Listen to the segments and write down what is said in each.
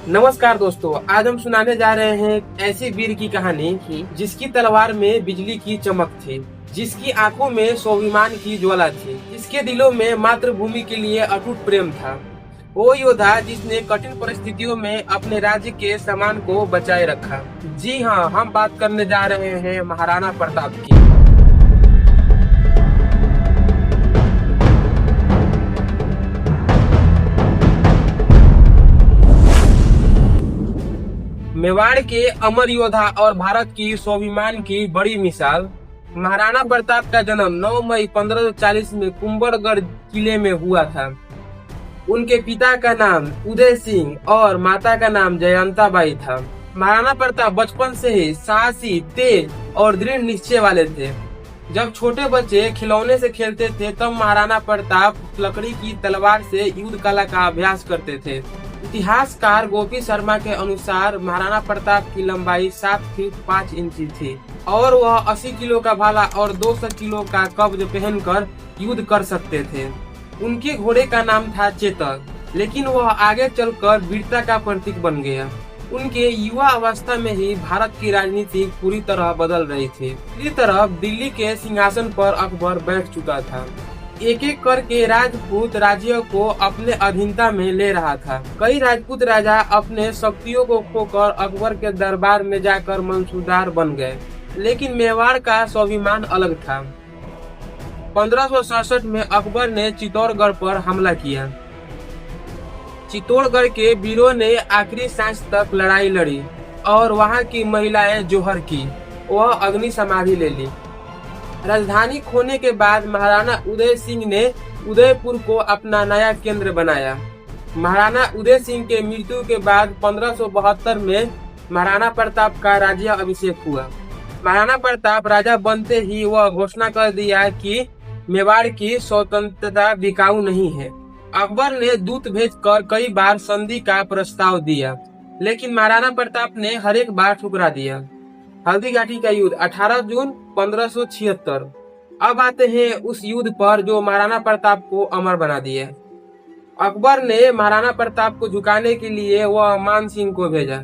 नमस्कार दोस्तों, आज हम सुनाने जा रहे हैं एक ऐसी वीर की कहानी जिसकी तलवार में बिजली की चमक थी, जिसकी आंखों में स्वाभिमान की ज्वाला थी, जिसके दिलों में मातृभूमि के लिए अटूट प्रेम था। वो योद्धा जिसने कठिन परिस्थितियों में अपने राज्य के सम्मान को बचाए रखा। जी हाँ, हम बात करने जा रहे हैं महाराणा प्रताप की। मेवाड़ के अमर योद्धा और भारत की स्वाभिमान की बड़ी मिसाल। महाराणा प्रताप का जन्म 9 मई 1540 में कुंभलगढ़ किले में हुआ था। उनके पिता का नाम उदय सिंह और माता का नाम जयंता बाई था। महाराणा प्रताप बचपन से ही साहसी, तेज और दृढ़ निश्चय वाले थे। जब छोटे बच्चे खिलौने से खेलते थे तब महाराणा प्रताप लकड़ी की तलवार से युद्ध कला का अभ्यास करते थे। इतिहासकार गोपी शर्मा के अनुसार महाराणा प्रताप की लंबाई 7 फीट 5 इंच थी और वह 80 किलो का भाला और 200 किलो का कवच पहनकर युद्ध कर सकते थे। उनके घोड़े का नाम था चेतक, लेकिन वह आगे चलकर वीरता का प्रतीक बन गया। उनके युवा अवस्था में ही भारत की राजनीति पूरी तरह बदल रही थी। दूसरी तरफ दिल्ली के सिंहासन पर अकबर बैठ चुका था। एक एक करके राजपूत राज्यों को अपने अधीनता में ले रहा था। कई राजपूत राजा अपने शक्तियों को खोकर अकबर के दरबार में जाकर मंसूरदार बन गए, लेकिन मेवाड़ का स्वाभिमान अलग था। 1567 में अकबर ने चित्तौड़गढ़ पर हमला किया। चित्तौड़गढ़ के वीरों ने आखिरी सांस तक लड़ाई लड़ी और वहां की महिलाएं जोहर की। वह अग्नि समाधि ले ली। राजधानी खोने के बाद महाराणा उदय सिंह ने उदयपुर को अपना नया केंद्र बनाया। महाराणा उदय सिंह के मृत्यु के बाद 1572 में महाराणा प्रताप का राज्य अभिषेक हुआ। महाराणा प्रताप राजा बनते ही वह घोषणा कर दिया कि मेवाड़ की स्वतंत्रता बिकाऊ नहीं है। अकबर ने दूत भेजकर कई बार संधि का प्रस्ताव दिया, लेकिन महाराणा प्रताप ने हर एक बार ठुकरा दिया। हल्दी घाटी का युद्ध 18 जून 1576। अब आते हैं उस युद्ध पर जो महाराणा प्रताप को अमर बना दिया। अकबर ने महाराणा प्रताप को झुकाने के लिए वह मान सिंह को भेजा।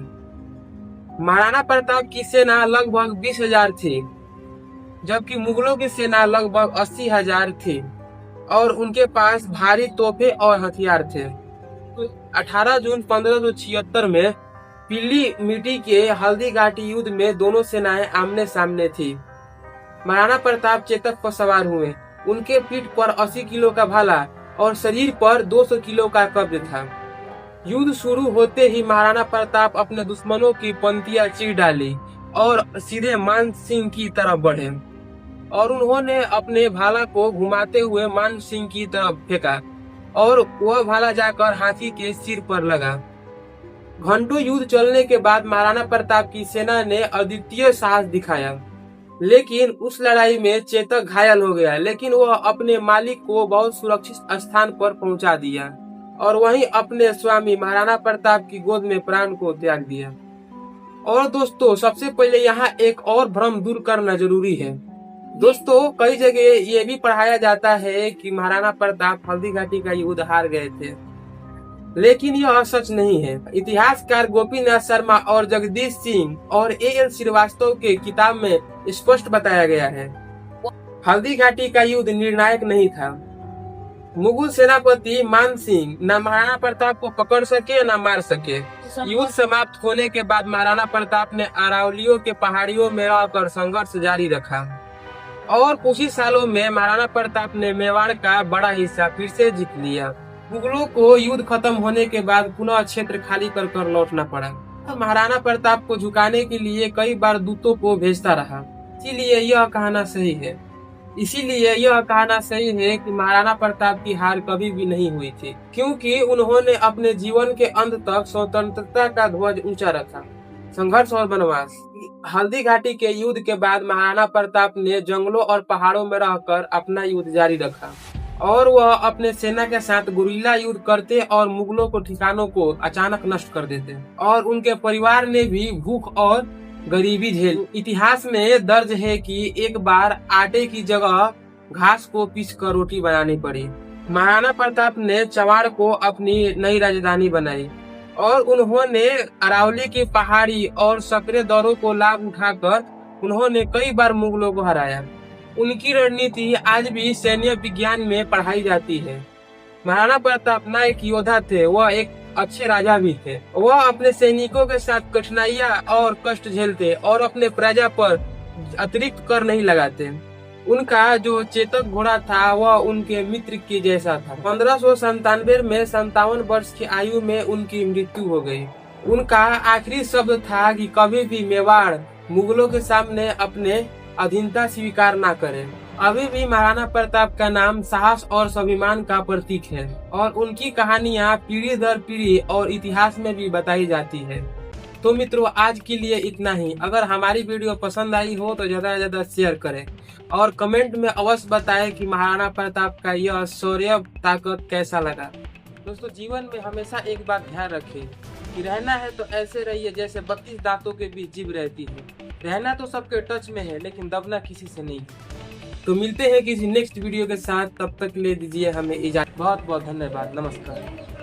महाराणा प्रताप की सेना लगभग 20,000 थी, जबकि मुगलों की सेना लगभग 80,000 थी और उनके पास भारी तोपे और हथियार थे। 18 जून 1576 में पीली मिट्टी के हल्दी घाटी युद्ध में दोनों सेनाएं आमने सामने थी। महाराणा प्रताप चेतक पर सवार हुए। उनके पीठ पर 80 किलो का भाला और शरीर पर 200 किलो का कब्ज था। युद्ध शुरू होते ही महाराणा प्रताप अपने दुश्मनों की पंक्तियां चीर डाली और सीधे मान सिंह की तरफ बढ़े और उन्होंने अपने भाला को घुमाते हुए मान सिंह की तरफ फेंका और वह भाला जाकर हाथी के सिर पर लगा। घंटों युद्ध चलने के बाद महाराणा प्रताप की सेना ने अद्वितीय साहस दिखाया, लेकिन उस लड़ाई में चेतक घायल हो गया, लेकिन वह अपने मालिक को बहुत सुरक्षित स्थान पर पहुंचा दिया और वहीं अपने स्वामी महाराणा प्रताप की गोद में प्राण को त्याग दिया। और दोस्तों, सबसे पहले यहाँ एक और भ्रम दूर करना जरूरी है। दोस्तों, कई जगह ये भी पढ़ाया जाता है कि महाराणा प्रताप हल्दी घाटी का युद्ध हार गए थे, लेकिन यह सच नहीं है। इतिहासकार गोपीनाथ शर्मा और जगदीश सिंह और A.L. श्रीवास्तव के किताब में स्पष्ट बताया गया है, हल्दी घाटी का युद्ध निर्णायक नहीं था। मुगल सेनापति मान सिंह न महाराणा प्रताप को पकड़ सके न मार सके। युद्ध समाप्त होने के बाद महाराणा प्रताप ने अरावलियों के पहाड़ियों में रहकर संघर्ष जारी रखा और कुछ ही सालों में महाराणा प्रताप ने मेवाड़ का बड़ा हिस्सा फिर से जीत लिया। मुगलों को युद्ध खत्म होने के बाद पुनः क्षेत्र खाली कर लौटना पड़ा। महाराणा प्रताप को झुकाने के लिए कई बार दूतों को भेजता रहा। इसीलिए यह कहना सही है कि महाराणा प्रताप की हार कभी भी नहीं हुई थी, क्योंकि उन्होंने अपने जीवन के अंत तक स्वतंत्रता का ध्वज ऊंचा रखा। संघर्ष और वनवास। हल्दी घाटी के युद्ध के बाद महाराणा प्रताप ने जंगलों और पहाड़ों में रहकर अपना युद्ध जारी रखा और वह अपने सेना के साथ गुरिल्ला युद्ध करते और मुगलों को ठिकानों को अचानक नष्ट कर देते और उनके परिवार ने भी भूख और गरीबी झेल। इतिहास में दर्ज है कि एक बार आटे की जगह घास को पीसकर रोटी बनानी पड़ी। महाराणा प्रताप ने चवाड़ को अपनी नई राजधानी बनाई। और उन्होंने अरावली की पहाड़ी और सकरे दौरों को लाभ उठाकर उन्होंने कई बार मुगलों को हराया। उनकी रणनीति आज भी सैन्य विज्ञान में पढ़ाई जाती है। महाराणा प्रताप न एक योद्धा थे, वह एक अच्छे राजा भी थे। वह अपने सैनिकों के साथ कठिनाइयां और कष्ट झेलते और अपने प्रजा पर अतिरिक्त कर नहीं लगाते। उनका जो चेतक घोड़ा था वह उनके मित्र के जैसा था। 1597 में 57 वर्ष की आयु में उनकी मृत्यु हो गई। उनका आखिरी शब्द था कि कभी भी मेवाड़ मुगलों के सामने अपने अधीनता स्वीकार ना करें। अभी भी महाराणा प्रताप का नाम साहस और स्वाभिमान का प्रतीक है और उनकी कहानियां पीढ़ी दर पीढ़ी और इतिहास में भी बताई जाती है। तो मित्रों, आज के लिए इतना ही। अगर हमारी वीडियो पसंद आई हो तो ज्यादा से ज्यादा शेयर करें और कमेंट में अवश्य बताएं कि महाराणा प्रताप का यह शौर्य ताकत कैसा लगा। दोस्तों, जीवन में हमेशा एक बात ध्यान रखें कि रहना है तो ऐसे रहिए जैसे 32 दांतों के बीच जीभ रहती है। रहना तो सबके टच में है, लेकिन दबना किसी से नहीं। तो मिलते हैं किसी नेक्स्ट वीडियो के साथ, तब तक ले दीजिए हमें इजाजत। बहुत बहुत धन्यवाद। नमस्कार।